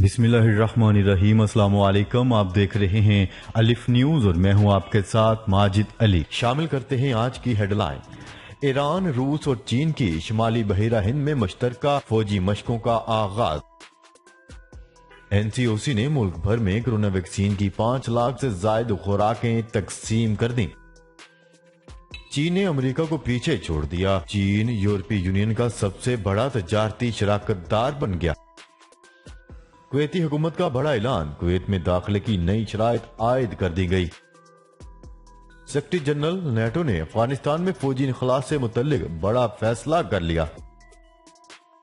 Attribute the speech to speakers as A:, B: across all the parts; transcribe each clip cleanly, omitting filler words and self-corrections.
A: بسم اللہ الرحمن الرحیم۔ السلام علیکم، آپ دیکھ رہے ہیں الف نیوز اور میں ہوں آپ کے ساتھ ماجد علی۔ شامل کرتے ہیں آج کی ہیڈ لائن۔ ایران، روس اور چین کی شمالی بحیرہ ہند میں مشترکہ فوجی مشقوں کا آغاز۔ این سی او سی نے ملک بھر میں کرونا ویکسین کی 5 لاکھ سے زائد خوراکیں تقسیم کر دیں۔ چین نے امریکہ کو پیچھے چھوڑ دیا، چین یورپی یونین کا سب سے بڑا تجارتی شراکت دار بن گیا۔ کویتی حکومت کا بڑا اعلان، کویت میں داخلے کی نئی شرائط عائد کر دی گئی۔ سیکرٹری جنرل نیٹو نے افغانستان میں فوجی انخلاء سے متعلق بڑا فیصلہ کر لیا۔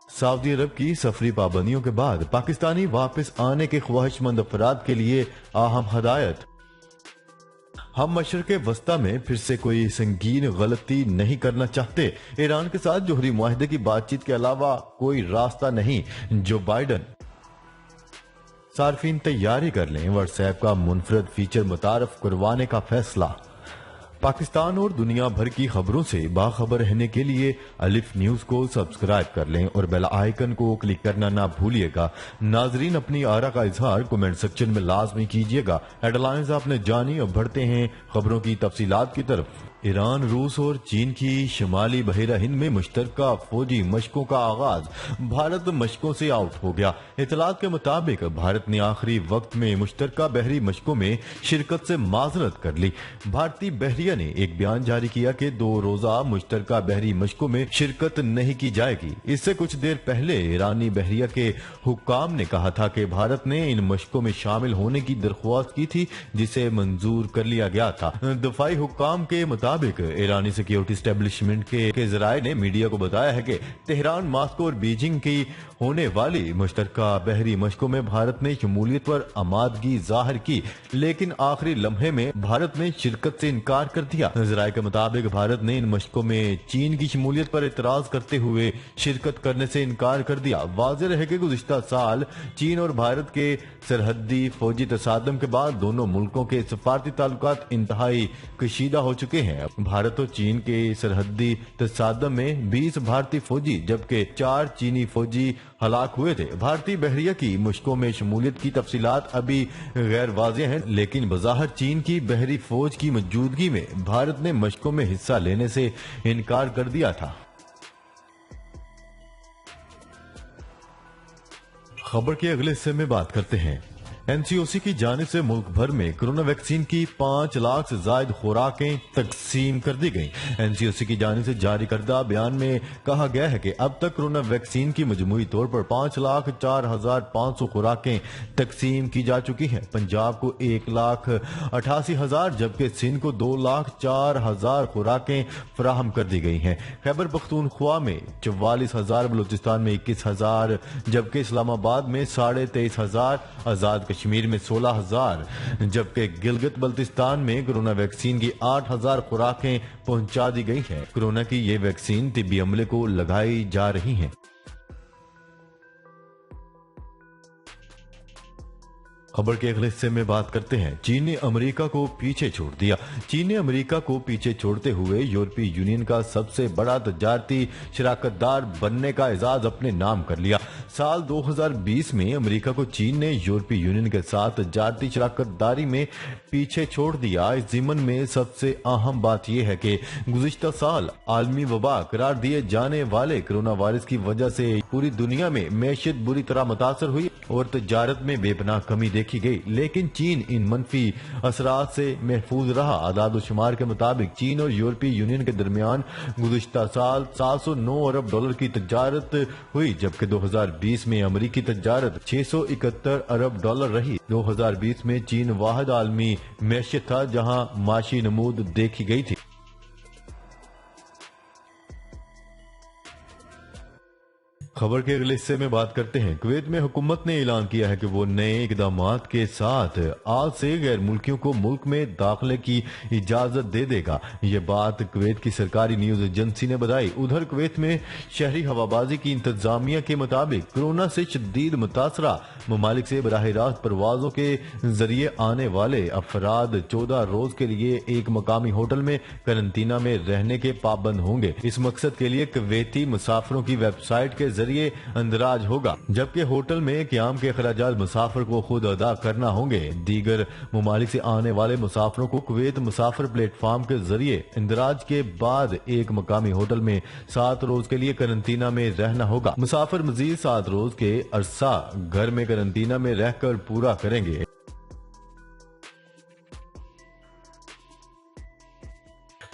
A: سعودی عرب کی سفری پابندیوں کے بعد پاکستانی واپس آنے کے خواہش مند افراد کے لیے اہم ہدایت۔ ہم مشرق وسطی میں پھر سے کوئی سنگین غلطی نہیں کرنا چاہتے، ایران کے ساتھ جوہری معاہدے کی بات چیت کے علاوہ کوئی راستہ نہیں، جو بائیڈن۔ صارفین تیاری کر لیں، واٹس ایپ کا منفرد فیچر متعارف کروانے کا فیصلہ۔ پاکستان اور دنیا بھر کی خبروں سے باخبر رہنے کے لیے الف نیوز کو سبسکرائب کر لیں اور بیل آئیکن کو کلک کرنا نہ بھولیے گا۔ ناظرین، اپنی آرا کا اظہار کمنٹ سیکشن میں لازمی کیجیے گا۔ ہیڈ لائنز آپ نے جانی، اب بڑھتے ہیں خبروں کی تفصیلات کی طرف۔ ایران، روس اور چین کی شمالی بحیرہ ہند میں مشترکہ فوجی مشقوں کا آغاز۔ بھارت مشقوں سے آؤٹ ہو گیا۔ اطلاعات کے مطابق بھارت نے آخری وقت میں مشترکہ بحری مشقوں میں شرکت سے معذرت کر لی۔ بھارتی بحریہ نے ایک بیان جاری کیا کہ 2 روزہ مشترکہ بحری مشقوں میں شرکت نہیں کی جائے گی۔ اس سے کچھ دیر پہلے ایرانی بحریہ کے حکام نے کہا تھا کہ بھارت نے ان مشقوں میں شامل ہونے کی درخواست کی تھی، جسے منظور کر لیا گیا تھا۔ دفاعی حکام کے مطابق ایرانی سیکیورٹی اسٹیبلشمنٹ کے ذرائع نے میڈیا کو بتایا ہے کہ تہران، ماسکو اور بیجنگ کی ہونے والی مشترکہ بحری مشقوں میں بھارت نے شمولیت پر آمادگی ظاہر کی، لیکن آخری لمحے میں بھارت نے شرکت سے انکار کر دیا۔ ذرائع کے مطابق بھارت نے ان مشقوں میں چین کی شمولیت پر اعتراض کرتے ہوئے شرکت کرنے سے انکار کر دیا۔ واضح رہے کہ گزشتہ سال چین اور بھارت کے سرحدی فوجی تصادم کے بعد دونوں ملکوں کے سفارتی تعلقات انتہائی کشیدہ ہو چکے ہیں۔ بھارت اور چین کے سرحدی تصادم میں 20 بھارتی فوجی جبکہ 4 چینی فوجی ہلاک ہوئے تھے۔ بھارتی بحریہ کی مشقوں میں شمولیت کی تفصیلات ابھی غیر واضح ہیں، لیکن بظاہر چین کی بحری فوج کی موجودگی میں بھارت نے مشقوں میں حصہ لینے سے انکار کر دیا تھا۔ خبر کے اگلے حصے میں بات کرتے ہیں۔ این سی او سی کی جانب سے ملک بھر میں کرونا ویکسین کی 5 لاکھ سے زائد خوراکیں تقسیم کر دی گئیں۔ این سی او سی کی جانب سے جاری کردہ بیان میں کہا گیا ہے کہ اب تک کرونا ویکسین کی مجموعی طور پر 5,04,500 خوراکیں تقسیم کی جا چکی ہیں۔ پنجاب کو 1,88,000 جبکہ سندھ کو 2,04,000 خوراکیں فراہم کر دی گئی ہیں۔ خیبر پختونخوا میں 44,000، بلوچستان میں 21,000 جبکہ اسلام آباد میں 23,500، آزاد کشمیر میں 16,000 جبکہ گلگت بلتستان میں کرونا ویکسین کی 8,000 خوراکیں پہنچا دی گئی ہیں۔ کرونا کی یہ ویکسین طبی عملے کو لگائی جا رہی ہیں۔ خبر کے اگلے حصے میں بات کرتے ہیں۔ چین نے امریکہ کو پیچھے چھوڑ دیا۔ چین نے امریکہ کو پیچھے چھوڑتے ہوئے یورپی یونین کا سب سے بڑا تجارتی شراکت دار بننے کا اعزاز اپنے نام کر لیا۔ سال 2020 میں امریکہ کو چین نے یورپی یونین کے ساتھ تجارتی شراکت داری میں پیچھے چھوڑ دیا۔ اس ضمن میں سب سے اہم بات یہ ہے کہ گزشتہ سال عالمی وبا قرار دیے جانے والے کرونا وائرس کی وجہ سے پوری دنیا میں معیشت بری طرح متاثر ہوئی اور تجارت میں بے پناہ کمی دیکھی گئی، لیکن چین ان منفی اثرات سے محفوظ رہا۔ اعداد و شمار کے مطابق چین اور یورپی یونین کے درمیان گزشتہ سال $709 ارب کی تجارت ہوئی، جبکہ 2020 میں امریکی تجارت $671 ارب رہی۔ 2020 میں چین واحد عالمی معیشت تھا جہاں معاشی نمود دیکھی گئی تھی۔ خبر کے اگلے حصے میں بات کرتے ہیں۔ کویت میں حکومت نے اعلان کیا ہے کہ وہ نئے اقدامات کے ساتھ آج سے غیر ملکیوں کو ملک میں داخلے کی اجازت دے دے گا۔ یہ بات کویت کی سرکاری نیوز ایجنسی نے بتائی۔ ادھر کویت میں شہری ہوابازی کی انتظامیہ کے مطابق کورونا سے شدید متاثرہ ممالک سے براہ راست پروازوں کے ذریعے آنے والے افراد 14 روز کے لیے ایک مقامی ہوٹل میں قرنطینہ میں رہنے کے پابند ہوں گے۔ اس مقصد کے لیے کویتی مسافروں کی ویب سائٹ کے ذریعے ذریعے اندراج ہوگا، جبکہ ہوٹل میں قیام کے اخراجات مسافر کو خود ادا کرنا ہوں گے۔ دیگر ممالک سے آنے والے مسافروں کو کویت مسافر پلیٹ فارم کے ذریعے اندراج کے بعد ایک مقامی ہوٹل میں 7 روز کے لیے قرنطینہ میں رہنا ہوگا۔ مسافر مزید 7 روز کے عرصہ گھر میں قرنطینہ میں رہ کر پورا کریں گے۔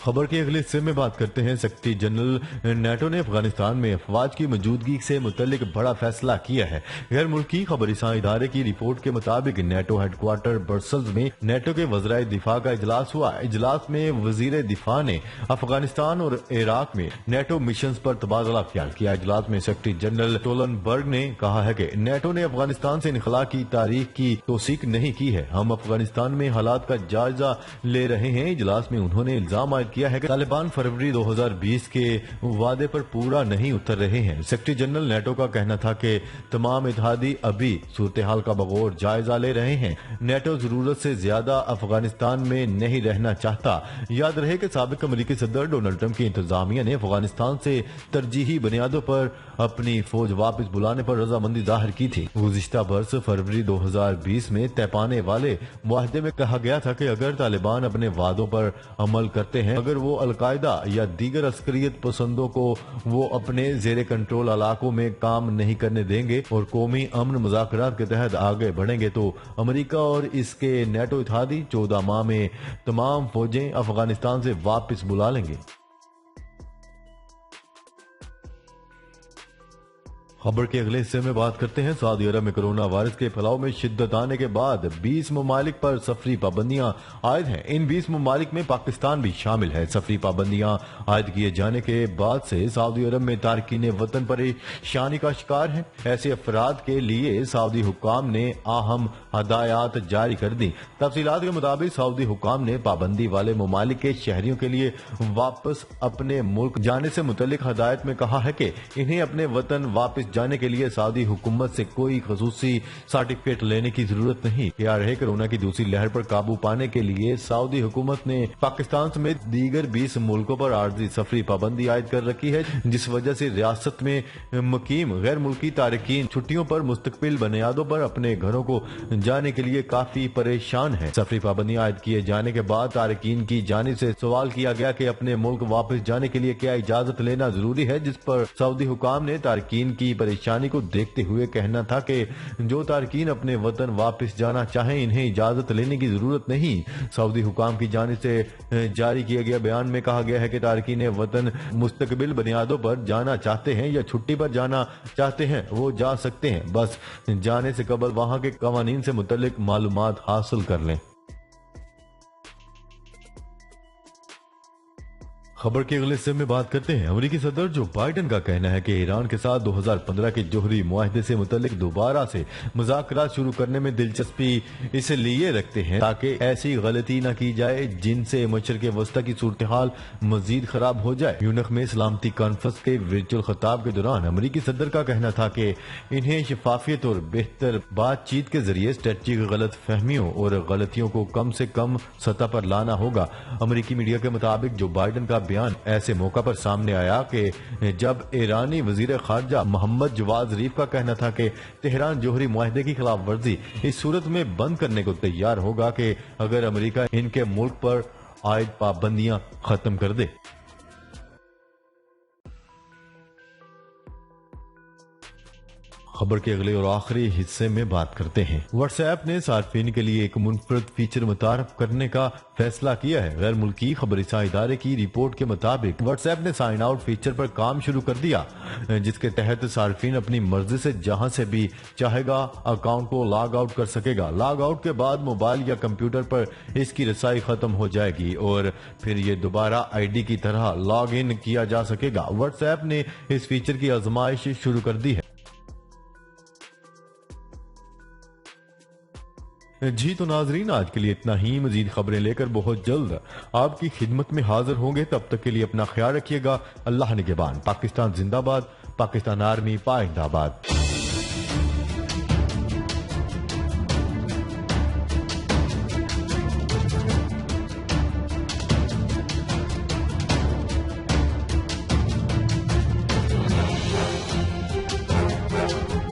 A: خبر کے اگلے حصے میں بات کرتے ہیں۔ سیکرٹری جنرل نیٹو نے افغانستان میں افواج کی موجودگی سے متعلق بڑا فیصلہ کیا ہے۔ غیر ملکی خبررساں ادارے کی رپورٹ کے مطابق نیٹو ہیڈ کوارٹر برسلز میں نیٹو کے وزرائے دفاع کا اجلاس ہوا۔ اجلاس میں وزیر دفاع نے افغانستان اور عراق میں نیٹو مشنز پر تبادلہ خیال کیا۔ اجلاس میں سیکرٹری جنرل ٹولنبرگ نے کہا ہے کہ نیٹو نے افغانستان سے انخلاء کی تاریخ کی توثیق نہیں کی ہے، ہم افغانستان میں حالات کا جائزہ لے رہے ہیں۔ اجلاس میں انہوں نے الزام عائد کیا ہے کہ طالبان فروری 2020 کے وعدے پر پورا نہیں اتر رہے ہیں۔ سیکرٹری جنرل نیٹو کا کہنا تھا کہ تمام اتحادی ابھی صورتحال کا بغور جائزہ لے رہے ہیں۔ نیٹو ضرورت سے زیادہ افغانستان میں نہیں رہنا چاہتا۔ یاد رہے کہ سابق امریکی صدر ڈونلڈ ٹرمپ کی انتظامیہ نے افغانستان سے ترجیحی بنیادوں پر اپنی فوج واپس بلانے پر رضامندی ظاہر کی تھی۔ گزشتہ برس فروری 2020 میں طے پانے والے معاہدے میں کہا گیا تھا کہ اگر طالبان اپنے وعدوں پر عمل کرتے ہیں، اگر وہ القاعدہ یا دیگر عسکریت پسندوں کو وہ اپنے زیر کنٹرول علاقوں میں کام نہیں کرنے دیں گے اور قومی امن مذاکرات کے تحت آگے بڑھیں گے، تو امریکہ اور اس کے نیٹو اتحادی 14 ماہ میں تمام فوجیں افغانستان سے واپس بلا لیں گے۔ خبر کے اگلے حصے میں بات کرتے ہیں۔ سعودی عرب میں کرونا وائرس کے پھیلاؤ میں شدت آنے کے بعد 20 ممالک پر سفری پابندیاں عائد ہیں۔ ان 20 ممالک میں پاکستان بھی شامل ہے۔ سفری پابندیاں عائد کیے جانے کے بعد سے سعودی عرب میں تارکین وطن پریشانی کا شکار ہیں۔ ایسے افراد کے لیے سعودی حکام نے اہم ہدایات جاری کر دی۔ تفصیلات کے مطابق سعودی حکام نے پابندی والے ممالک کے شہریوں کے لیے واپس اپنے ملک جانے سے متعلق ہدایت میں کہا ہے کہ انہیں اپنے وطن واپس جانے کے لیے سعودی حکومت سے کوئی خصوصی سرٹیفکیٹ لینے کی ضرورت نہیں۔ یاد رہے کورونا کی دوسری لہر پر قابو پانے کے لیے سعودی حکومت نے پاکستان سمیت دیگر 20 ملکوں پر عارضی سفری پابندی عائد کر رکھی ہے، جس وجہ سے ریاست میں مقیم غیر ملکی تارکین چھٹیوں پر مستقبل بنیادوں پر اپنے گھروں کو جانے کے لیے کافی پریشان ہیں۔ سفری پابندی عائد کیے جانے کے بعد تارکین کی جانب سے سوال کیا گیا کہ اپنے ملک واپس جانے کے لیے کیا اجازت لینا ضروری ہے، جس پر سعودی حکام نے تارکین کی پریشانی کو دیکھتے ہوئے کہنا تھا کہ جو تارکین اپنے وطن واپس جانا چاہیں انہیں اجازت لینے کی ضرورت نہیں۔ سعودی حکام کی جانب سے جاری کیا گیا بیان میں کہا گیا ہے کہ تارکین وطن مستقبل بنیادوں پر جانا چاہتے ہیں یا چھٹی پر جانا چاہتے ہیں وہ جا سکتے ہیں، بس جانے سے قبل وہاں کے قوانین سے متعلق معلومات حاصل کر لیں۔ خبر کے اگلے حصے میں بات کرتے ہیں۔ امریکی صدر جو بائیڈن کا کہنا ہے کہ ایران کے ساتھ 2015 کے جوہری معاہدے سے متعلق دوبارہ سے مذاکرات شروع کرنے میں دلچسپی اس لیے رکھتے ہیں تاکہ ایسی غلطی نہ کی جائے جن سے مشرق وسطی کی صورتحال مزید خراب ہو جائے۔ میونخ میں سلامتی کانفرنس کے ورچوئل خطاب کے دوران امریکی صدر کا کہنا تھا کہ انہیں شفافیت اور بہتر بات چیت کے ذریعے اسٹریٹجک غلط فہمیوں اور غلطیوں کو کم سے کم سطح پر لانا ہوگا۔ امریکی میڈیا کے مطابق جو بائیڈن کا بیان ایسے موقع پر سامنے آیا کہ جب ایرانی وزیر خارجہ محمد جواد ظریف کا کہنا تھا کہ تہران جوہری معاہدے کی خلاف ورزی اس صورت میں بند کرنے کو تیار ہوگا کہ اگر امریکہ ان کے ملک پر عائد پابندیاں ختم کر دے۔ خبر کے اگلے اور آخری حصے میں بات کرتے ہیں۔ واٹس ایپ نے صارفین کے لیے ایک منفرد فیچر متعارف کرنے کا فیصلہ کیا ہے۔ غیر ملکی خبررساں ادارے کی رپورٹ کے مطابق واٹس ایپ نے سائن آؤٹ فیچر پر کام شروع کر دیا، جس کے تحت صارفین اپنی مرضی سے جہاں سے بھی چاہے گا اکاؤنٹ کو لاگ آؤٹ کر سکے گا۔ لاگ آؤٹ کے بعد موبائل یا کمپیوٹر پر اس کی رسائی ختم ہو جائے گی اور پھر یہ دوبارہ آئی ڈی کی طرح لاگ ان کیا جا سکے گا۔ واٹس ایپ نے اس فیچر کی آزمائش شروع کر دی ہے۔ جی تو ناظرین، آج کے لیے اتنا ہی۔ مزید خبریں لے کر بہت جلد آپ کی خدمت میں حاضر ہوں گے، تب تک کے لیے اپنا خیال رکھیے گا۔ اللہ نگہبان۔ پاکستان زندہ باد، پاکستان آرمی پائندہ باد۔